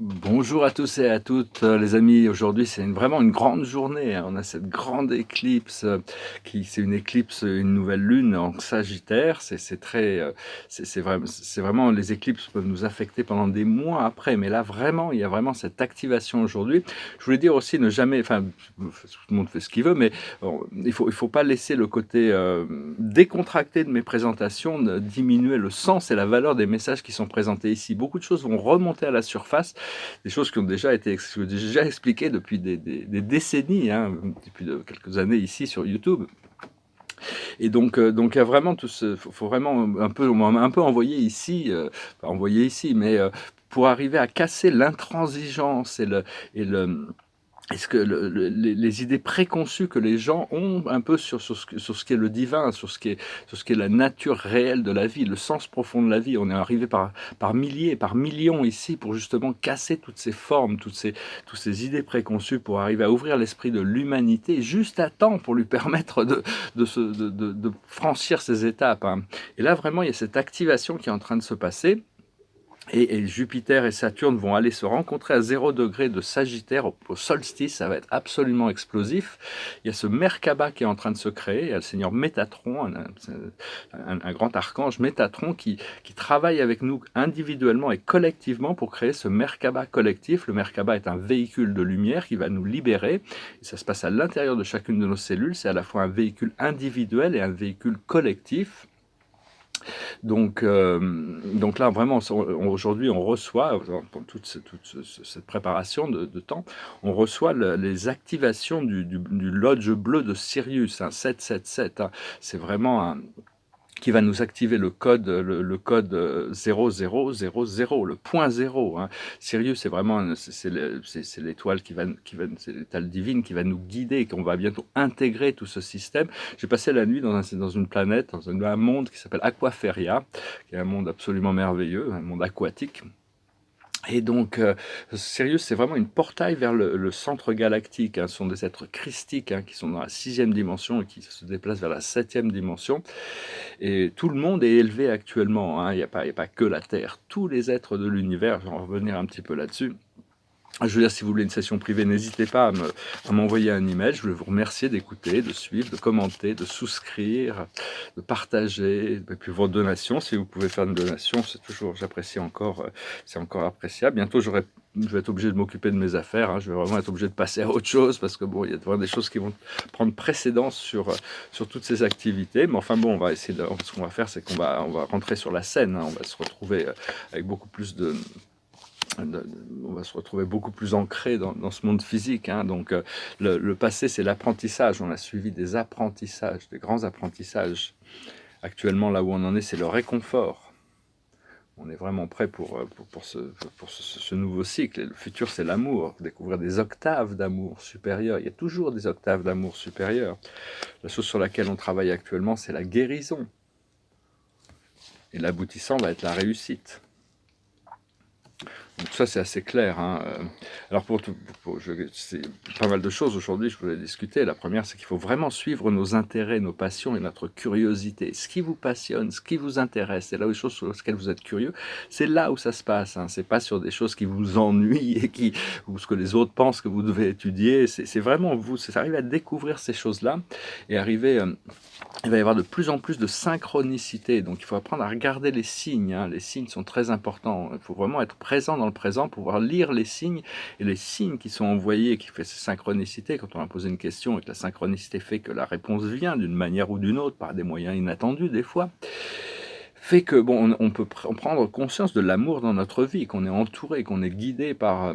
Bonjour à tous et à toutes, les amis. Aujourd'hui, c'est vraiment une grande journée, hein. On a cette grande éclipse, c'est une éclipse, une nouvelle lune en Sagittaire. C'est très, c'est vraiment les éclipses peuvent nous affecter pendant des mois après, mais là, vraiment, il y a vraiment cette activation aujourd'hui. Je voulais dire aussi ne jamais enfin, tout le monde fait ce qu'il veut, mais il faut pas laisser le côté, décontracté de mes présentations diminuer le sens et la valeur des messages qui sont présentés ici. Beaucoup de choses vont remonter à la surface, des choses qui ont déjà été déjà expliquées depuis des décennies, hein, depuis quelques années ici sur YouTube. Et donc il y a vraiment tout ce, faut vraiment un peu envoyer ici, pas envoyer ici, mais pour arriver à casser l'intransigeance et est-ce que les idées préconçues que les gens ont un peu sur ce qu'est le divin, sur ce qu'est la nature réelle de la vie, le sens profond de la vie. On est arrivé par milliers, par millions ici pour justement casser toutes ces formes, toutes ces idées préconçues, pour arriver à ouvrir l'esprit de l'humanité juste à temps pour lui permettre de franchir ces étapes, hein. Et là, vraiment, il y a cette activation qui est en train de se passer. Et Jupiter et Saturne vont aller se rencontrer à 0 degré de Sagittaire au solstice. Ça va être absolument explosif. Il y a ce Merkaba qui est en train de se créer. Il y a le seigneur Métatron, un grand archange Métatron qui travaille avec nous individuellement et collectivement pour créer ce Merkaba collectif. Le Merkaba est un véhicule de lumière qui va nous libérer. Et ça se passe à l'intérieur de chacune de nos cellules. C'est à la fois un véhicule individuel et un véhicule collectif. Donc là, vraiment, aujourd'hui, on reçoit, pour cette préparation de temps, on reçoit les activations du lodge bleu de Sirius, hein, 777. Hein. C'est vraiment qui va nous activer le code 0000, le point zéro, hein. Sirius, c'est vraiment c'est l'étoile c'est l'étoile divine qui va nous guider, qu'on va bientôt intégrer tout ce système. J'ai passé la nuit dans une planète, dans un monde qui s'appelle Aquaferia, qui est un monde absolument merveilleux, un monde aquatique. Et donc, Sirius, c'est vraiment une portail vers le centre galactique, hein. Ce sont des êtres christiques, hein, qui sont dans la 6e dimension et qui se déplacent vers la 7e dimension. Et tout le monde est élevé actuellement, hein. Il n'y a pas que la Terre. Tous les êtres de l'univers, je vais en revenir un petit peu là-dessus. Je veux dire, si vous voulez une session privée, n'hésitez pas à m'envoyer un email. Je voulais vous remercier d'écouter, de suivre, de commenter, de souscrire, de partager, et puis vos donations. Si vous pouvez faire une donation, j'apprécie encore, c'est encore appréciable. Bientôt, je vais être obligé de m'occuper de mes affaires, hein. Je vais vraiment être obligé de passer à autre chose parce que bon, il y a vraiment des choses qui vont prendre précédence sur toutes ces activités. Mais enfin bon, on va essayer ce qu'on va faire, c'est on va rentrer sur la scène, hein. On va se retrouver avec beaucoup plus on va se retrouver beaucoup plus ancré dans ce monde physique, hein. Donc le passé, c'est l'apprentissage. On a suivi des apprentissages, des grands apprentissages. Actuellement, là où on en est, c'est le réconfort. On est vraiment prêt pour ce nouveau cycle. Et le futur, c'est l'amour. Découvrir des octaves d'amour supérieur. Il y a toujours des octaves d'amour supérieur. La chose sur laquelle on travaille actuellement, c'est la guérison. Et l'aboutissant va être la réussite. Donc ça, c'est assez clair, hein. Alors c'est pas mal de choses aujourd'hui, je voulais discuter. La première, c'est qu'il faut vraiment suivre nos intérêts, nos passions et notre curiosité. Ce qui vous passionne, ce qui vous intéresse, c'est là où les choses sur lesquelles vous êtes curieux, c'est là où ça se passe, hein. C'est pas sur des choses qui vous ennuient ou ce que les autres pensent que vous devez étudier. C'est vraiment vous, c'est arriver à découvrir ces choses-là et arriver... il va y avoir de plus en plus de synchronicité, donc il faut apprendre à regarder les signes, hein. Les signes sont très importants, il faut vraiment être présent dans le présent, pouvoir lire les signes, et les signes qui sont envoyés, qui fait ces synchronicités, quand on a posé une question et que la synchronicité fait que la réponse vient d'une manière ou d'une autre, par des moyens inattendus des fois, fait que bon, on peut prendre conscience de l'amour dans notre vie, qu'on est entouré, qu'on est guidé par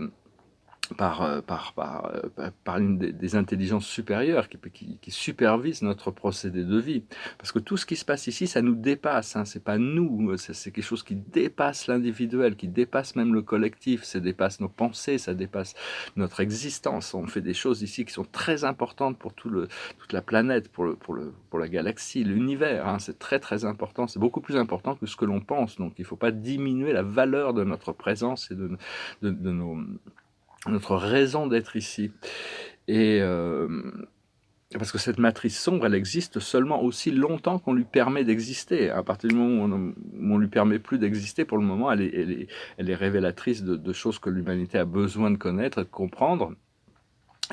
une des intelligences supérieures qui supervise notre procédé de vie. Parce que tout ce qui se passe ici, ça nous dépasse, hein. C'est pas nous, c'est quelque chose qui dépasse l'individuel, qui dépasse même le collectif, ça dépasse nos pensées, ça dépasse notre existence. On fait des choses ici qui sont très importantes pour toute la planète, pour la galaxie, l'univers, hein. C'est très très important, c'est beaucoup plus important que ce que l'on pense. Donc il ne faut pas diminuer la valeur de notre présence et notre raison d'être ici. Et parce que cette matrice sombre, elle existe seulement aussi longtemps qu'on lui permet d'exister. À partir du moment où on lui permet plus d'exister, pour le moment, elle est révélatrice de choses que l'humanité a besoin de connaître et de comprendre.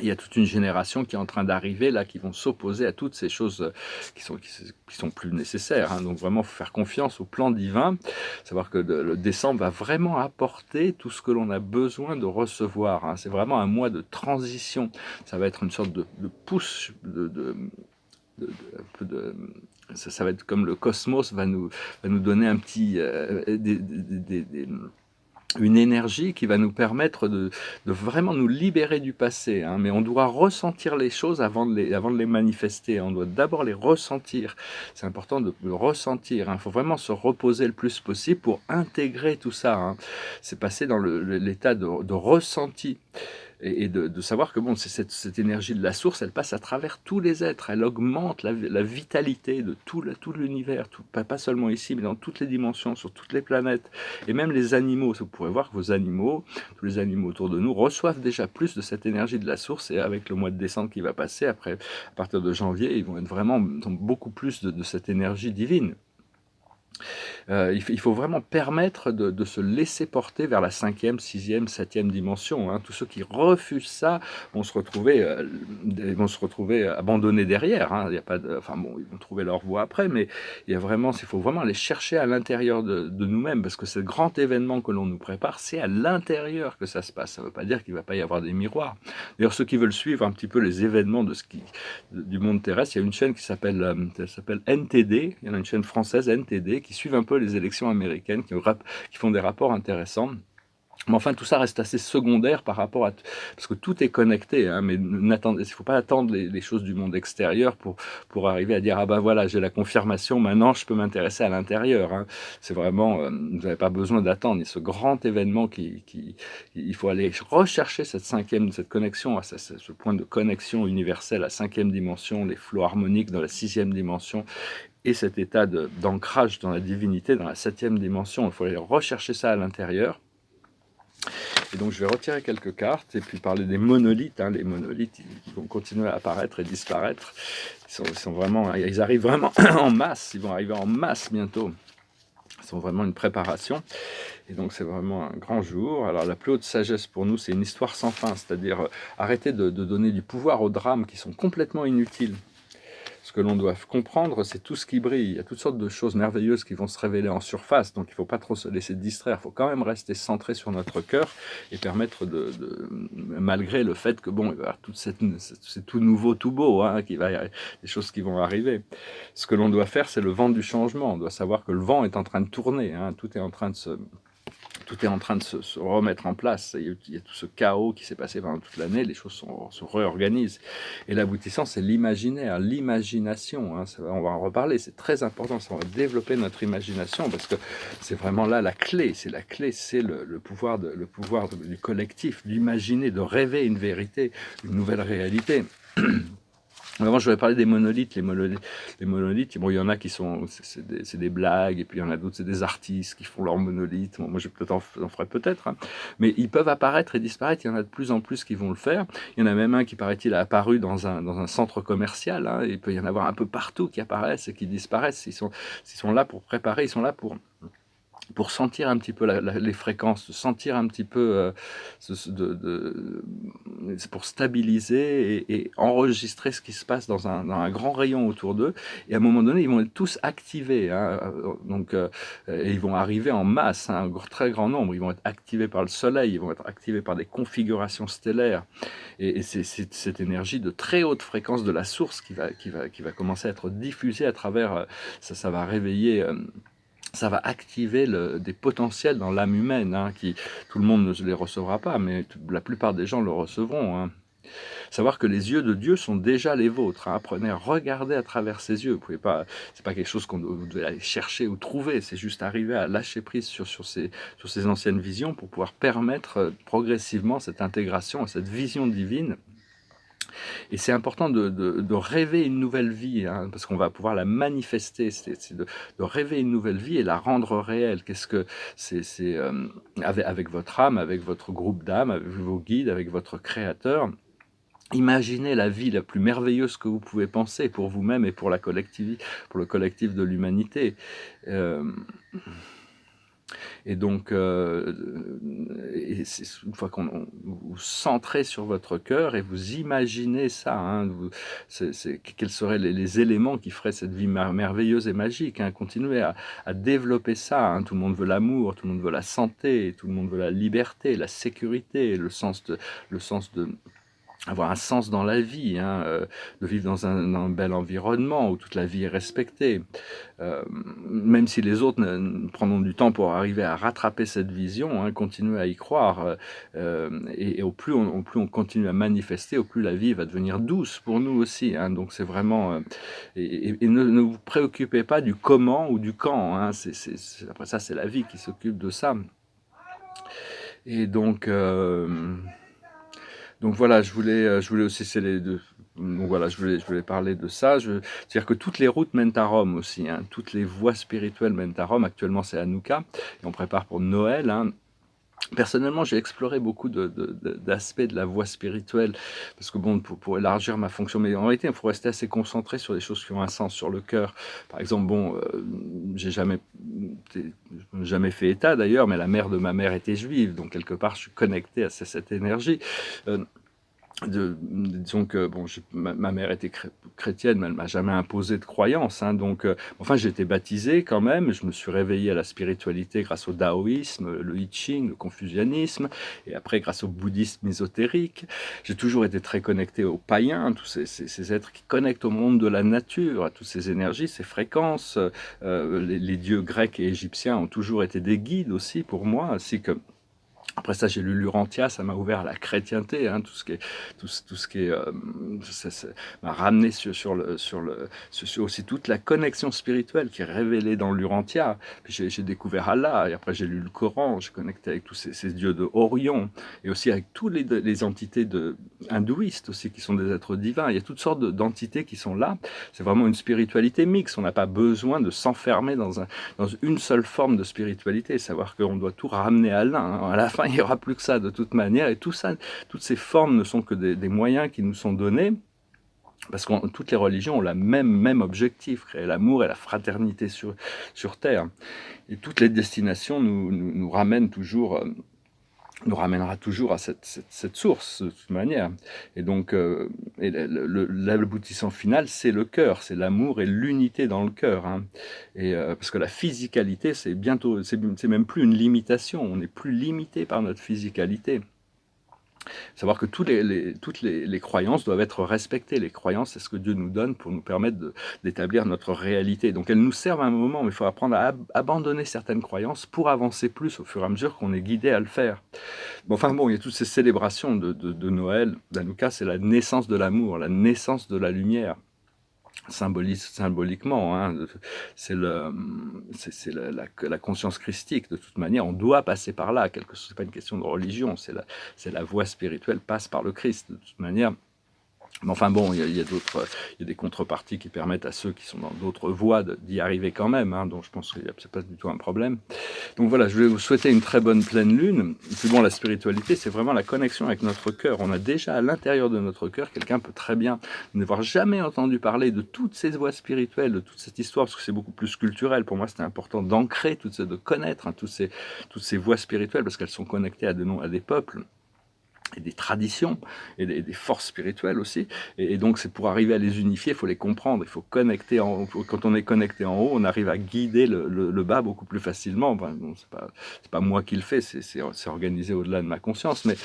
Il y a toute une génération qui est en train d'arriver là, qui vont s'opposer à toutes ces choses qui sont plus nécessaires. Hein. Donc vraiment, il faut faire confiance au plan divin, savoir que le décembre va vraiment apporter tout ce que l'on a besoin de recevoir. Hein. C'est vraiment un mois de transition. Ça va être une sorte de push, un peu de ça va être comme le cosmos va nous donner un petit une énergie qui va nous permettre de vraiment nous libérer du passé. Hein. Mais on doit ressentir les choses avant de les manifester. On doit d'abord les ressentir. C'est important de le ressentir. Il faut vraiment se reposer le plus possible pour intégrer tout ça. Hein. C'est passer dans l'état de ressenti. Et de savoir que bon, cette énergie de la source, elle passe à travers tous les êtres, elle augmente la vitalité de tout l'univers, pas seulement ici, mais dans toutes les dimensions, sur toutes les planètes, et même les animaux. Vous pourrez voir que vos animaux, tous les animaux autour de nous, reçoivent déjà plus de cette énergie de la source, et avec le mois de décembre qui va passer, après, à partir de janvier, ils vont être vraiment dans beaucoup plus de cette énergie divine. Il faut vraiment permettre de se laisser porter vers la 5e, 6e, 7e dimension. Hein. Tous ceux qui refusent ça vont se retrouver abandonnés derrière. Hein. Il y a pas enfin bon, ils vont trouver leur voie après, mais il faut vraiment aller chercher à l'intérieur de nous-mêmes, parce que ce grand événement que l'on nous prépare, c'est à l'intérieur que ça se passe. Ça ne veut pas dire qu'il ne va pas y avoir des miroirs. D'ailleurs, ceux qui veulent suivre un petit peu les événements du monde terrestre, il y a une chaîne qui s'appelle NTD, il y en a une chaîne française, NTD, qui suivent un peu les élections américaines, qui font des rapports intéressants. Mais enfin, tout ça reste assez secondaire par rapport à... Parce que tout est connecté, hein, mais il ne faut pas attendre les choses du monde extérieur pour arriver à dire « Ah ben voilà, j'ai la confirmation, maintenant je peux m'intéresser à l'intérieur. Hein. » C'est vraiment... vous n'avez pas besoin d'attendre. Il y a ce grand événement il faut aller rechercher cette connexion, ce point de connexion universelle à 5e dimension, les flots harmoniques dans la 6e dimension, et cet état d'ancrage dans la divinité, dans la 7e dimension. Il faut aller rechercher ça à l'intérieur. Et donc, je vais retirer quelques cartes et puis parler des monolithes. Hein. Les monolithes, ils vont continuer à apparaître et disparaître. Ils arrivent vraiment en masse. Ils vont arriver en masse bientôt. Ils sont vraiment une préparation. Et donc, c'est vraiment un grand jour. Alors, la plus haute sagesse pour nous, c'est une histoire sans fin. C'est-à-dire, arrêter de donner du pouvoir aux drames qui sont complètement inutiles. Ce que l'on doit comprendre, c'est tout ce qui brille. Il y a toutes sortes de choses merveilleuses qui vont se révéler en surface, donc il ne faut pas trop se laisser distraire. Il faut quand même rester centré sur notre cœur et permettre malgré le fait que bon, c'est tout nouveau, tout beau, hein, il y a des choses qui vont arriver. Ce que l'on doit faire, c'est le vent du changement. On doit savoir que le vent est en train de tourner, hein, tout est en train de se remettre en place. Il y a tout ce chaos qui s'est passé pendant toute l'année, les choses se réorganisent. Et l'aboutissant, c'est l'imaginaire, l'imagination. Hein, on va en reparler, c'est très important. On va développer notre imagination parce que c'est vraiment là la clé. C'est le pouvoir du collectif, d'imaginer, de rêver une vérité, une nouvelle réalité. Avant, je voulais parler des monolithes. Les monolithes, bon, il y en a qui c'est des blagues, et puis il y en a d'autres, c'est des artistes qui font leurs monolithes. Bon, moi, j'en ferai peut-être, hein. Mais ils peuvent apparaître et disparaître. Il y en a de plus en plus qui vont le faire. Il y en a même un qui, paraît-il, a apparu dans un centre commercial. Hein. Il peut y en avoir un peu partout qui apparaissent et qui disparaissent. Ils sont là pour préparer, ils sont là pour sentir un petit peu les fréquences, sentir un petit peu, pour stabiliser et enregistrer ce qui se passe dans un grand rayon autour d'eux. Et à un moment donné, ils vont être tous activés. Hein, donc, et ils vont arriver en masse, hein, un très grand nombre. Ils vont être activés par le Soleil, ils vont être activés par des configurations stellaires. Et c'est cette énergie de très haute fréquence de la source qui va commencer à être diffusée à travers... ça va réveiller... ça va activer des potentiels dans l'âme humaine, hein, tout le monde ne les recevra pas, mais la plupart des gens le recevront. Hein. Savoir que les yeux de Dieu sont déjà les vôtres. Hein. Apprenez à regarder à travers ses yeux. C'est pas quelque chose vous devez aller chercher ou trouver. C'est juste arriver à lâcher prise sur ces anciennes visions pour pouvoir permettre progressivement cette intégration, cette vision divine. Et c'est important de rêver une nouvelle vie, hein, parce qu'on va pouvoir la manifester, c'est de rêver une nouvelle vie et la rendre réelle. Qu'est-ce que c'est avec votre âme, avec votre groupe d'âme, avec vos guides, avec votre créateur, Imaginez la vie la plus merveilleuse que vous pouvez penser pour vous-même et pour pour le collectif de l'humanité. Euh, et donc, une fois qu'on vous centrez sur votre cœur et vous imaginez ça, hein, quels seraient les éléments qui feraient cette vie merveilleuse et magique, hein, continuez à développer ça, hein. Tout le monde veut l'amour, tout le monde veut la santé, tout le monde veut la liberté, la sécurité, le sens de avoir un sens dans la vie, hein, de vivre dans un bel environnement où toute la vie est respectée. Même si les autres prendront du temps pour arriver à rattraper cette vision, hein, continuer à y croire, et au plus on continue à manifester, au plus la vie va devenir douce pour nous aussi, hein. Donc c'est vraiment... et ne vous préoccupez pas du comment ou du quand, hein. Après ça, c'est la vie qui s'occupe de ça. Et donc voilà, je voulais aussi, c'est les deux. Donc voilà, je voulais parler de ça. C'est-à-dire que toutes les routes mènent à Rome aussi, hein. Toutes les voies spirituelles mènent à Rome. Actuellement, c'est Hanouka et on prépare pour Noël, hein. Personnellement, j'ai exploré beaucoup d'aspects de la voie spirituelle, parce que bon, pour élargir ma fonction, mais en réalité, il faut rester assez concentré sur les choses qui ont un sens, sur le cœur. Par exemple, bon, j'ai jamais fait état d'ailleurs, mais la mère de ma mère était juive, donc quelque part, je suis connecté à cette énergie. Disons que bon, ma mère était chrétienne, mais elle m'a jamais imposé de croyance, hein, donc enfin j'ai été baptisé quand même, je me suis réveillé à la spiritualité grâce au taoïsme, le I Ching, le confucianisme, et après grâce au bouddhisme ésotérique. J'ai toujours été très connecté aux païens, tous ces êtres qui connectent au monde de la nature, à toutes ces énergies, ces fréquences. Les dieux grecs et égyptiens ont toujours été des guides aussi pour moi, ainsi que après ça, j'ai lu l'Urantia, ça m'a ouvert à la chrétienté, hein, tout ce qui est, ça m'a ramené sur aussi toute la connexion spirituelle qui est révélée dans l'Urantia. Puis j'ai découvert Allah, et après j'ai lu le Coran, j'ai connecté avec tous ces dieux de Orion, et aussi avec toutes les entités hindouistes aussi, qui sont des êtres divins. Il y a toutes sortes d'entités qui sont là. C'est vraiment une spiritualité mixte. On n'a pas besoin de s'enfermer dans une seule forme de spiritualité, savoir qu'on doit tout ramener à l'un, hein. À la fin, il n'y aura plus que ça de toute manière, et tout ça, toutes ces formes ne sont que des moyens qui nous sont donnés, parce que toutes les religions ont le même objectif, créer l'amour et la fraternité sur Terre. Et toutes les destinations nous ramènent toujours... nous ramènera toujours à cette source, de toute manière. Et donc, l'aboutissant final, c'est le cœur, c'est l'amour et l'unité dans le cœur, hein. Et parce que la physicalité, c'est même plus une limitation, on n'est plus limité par notre physicalité. Savoir que toutes les croyances doivent être respectées. Les croyances, c'est ce que Dieu nous donne pour nous permettre d'établir notre réalité. Donc elles nous servent à un moment, mais il faut apprendre à abandonner certaines croyances pour avancer plus au fur et à mesure qu'on est guidé à le faire. Bon, enfin bon, il y a toutes ces célébrations de Noël, d'Hanouka, c'est la naissance de l'amour, la naissance de la lumière. Symboliquement, hein, c'est la conscience christique. De toute manière, on doit passer par là. C'est pas une question de religion, c'est la voie spirituelle passe par le Christ. De toute manière. Mais enfin bon, il y a des contreparties qui permettent à ceux qui sont dans d'autres voies d'y arriver quand même, hein, donc je pense que c'est pas du tout un problème. Donc voilà, je vais vous souhaiter une très bonne pleine lune. Et puis bon, la spiritualité, c'est vraiment la connexion avec notre cœur. On a déjà à l'intérieur de notre cœur, quelqu'un peut très bien n'avoir jamais entendu parler de toutes ces voies spirituelles, de toute cette histoire, parce que c'est beaucoup plus culturel. Pour moi, c'était important d'ancrer, de connaître, hein, toutes ces voies spirituelles, parce qu'elles sont connectées à des peuples et des traditions, et des forces spirituelles aussi. Et donc, c'est pour arriver à les unifier, il faut les comprendre, il faut connecter quand on est connecté en haut, on arrive à guider le bas beaucoup plus facilement. Enfin, bon, c'est pas moi qui le fais, c'est organisé au-delà de ma conscience, mais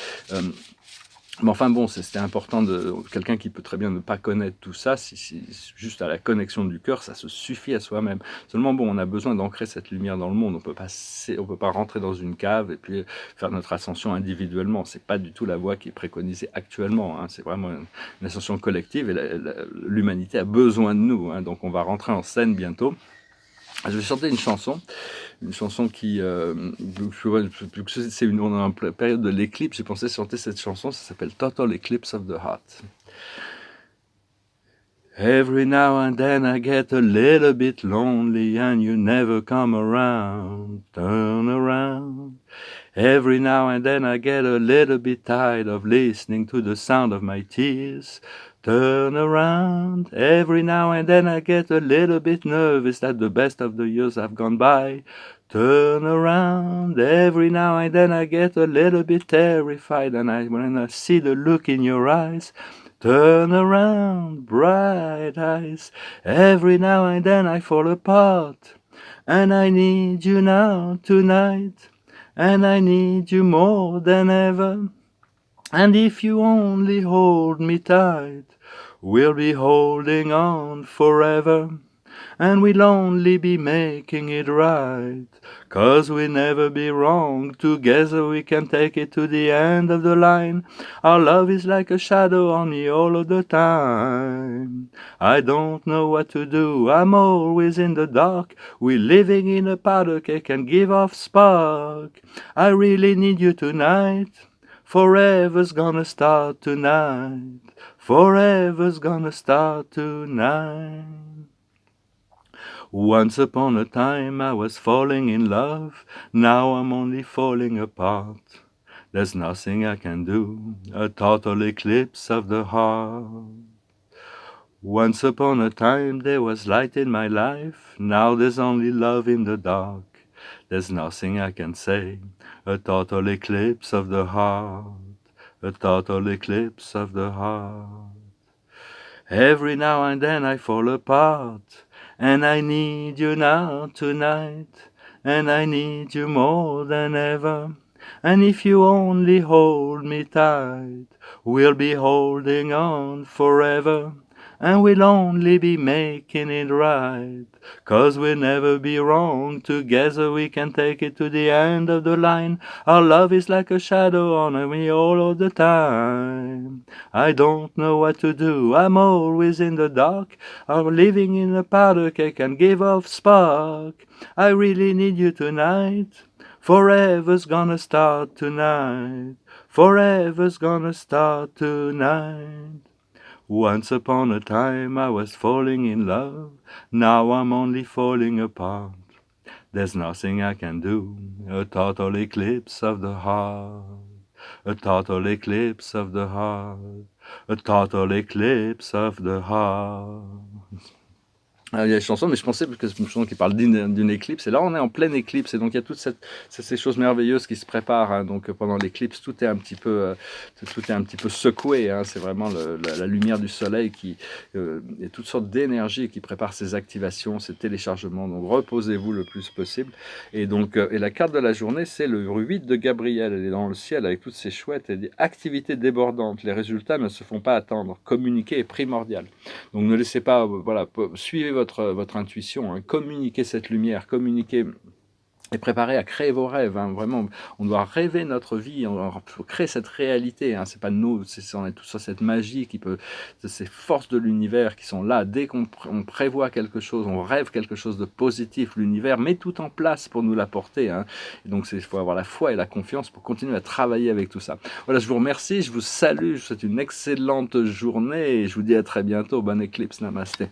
enfin bon, c'était important quelqu'un qui peut très bien ne pas connaître tout ça, si juste à la connexion du cœur, ça se suffit à soi-même. Seulement bon, on a besoin d'ancrer cette lumière dans le monde. On peut pas rentrer dans une cave et puis faire notre ascension individuellement. C'est pas du tout la voie qui est préconisée actuellement, hein. C'est vraiment une ascension collective, et l'humanité a besoin de nous, hein. Donc on va rentrer en scène bientôt. Je vais chanter une chanson qui, on est en période de l'éclipse, j'ai pensé chanter cette chanson, ça s'appelle Total Eclipse of the Heart. Every now and then I get a little bit lonely and you never come around. Turn around. Every now and then I get a little bit tired of listening to the sound of my tears. Turn around. Every now and then I get a little bit nervous that the best of the years have gone by. Turn around. Every now and then I get a little bit terrified and when I see the look in your eyes. Turn around, bright eyes. Every now and then I fall apart. And I need you now, tonight. And I need you more than ever. And if you only hold me tight, we'll be holding on forever. And we'll only be making it right, 'cause we'll never be wrong. Together we can take it to the end of the line. Our love is like a shadow on me all of the time. I don't know what to do, I'm always in the dark. We're living in a powder cake and give off spark. I really need you tonight. Forever's gonna start tonight. Forever's gonna start tonight. Once upon a time I was falling in love, now I'm only falling apart. There's nothing I can do, a total eclipse of the heart. Once upon a time there was light in my life, now there's only love in the dark. There's nothing I can say, a total eclipse of the heart, a total eclipse of the heart. Every now and then I fall apart, and I need you now tonight, and I need you more than ever. And if you only hold me tight, we'll be holding on forever. And we'll only be making it right, 'cause we'll never be wrong. Together we can take it to the end of the line. Our love is like a shadow on me all of the time. I don't know what to do, I'm always in the dark. I'm living in a powder cake and give off spark. I really need you tonight. Forever's gonna start tonight. Forever's gonna start tonight. Once upon a time I was falling in love, now I'm only falling apart. There's nothing I can do, a total eclipse of the heart, a total eclipse of the heart, a total eclipse of the heart. Il y a des chansons, mais je pensais que c'est une chanson qui parle d'une éclipse, et là on est en pleine éclipse, et donc il y a toutes ces choses merveilleuses qui se préparent, hein. Donc pendant l'éclipse, tout est un petit peu secoué, hein. C'est vraiment la lumière du soleil il y a toutes sortes d'énergies qui préparent ces activations, ces téléchargements, donc reposez-vous le plus possible. Et donc et la carte de la journée, c'est le 8 de Gabriel, elle est dans le ciel avec toutes ces chouettes, elle dit « Activité débordante, les résultats ne se font pas attendre, communiquer est primordial ». Donc ne laissez pas, suivez votre intuition, hein, communiquez cette lumière, communiquez et préparez à créer vos rêves, hein, vraiment, on doit rêver notre vie, on faut créer cette réalité, hein, c'est pas nous, on est tous sur cette magie ces forces de l'univers qui sont là, dès qu'on prévoit quelque chose, on rêve quelque chose de positif, l'univers met tout en place pour nous l'apporter, hein, et donc il faut avoir la foi et la confiance pour continuer à travailler avec tout ça. Voilà, je vous remercie, je vous salue, je vous souhaite une excellente journée, et je vous dis à très bientôt, bonne éclipse, namasté.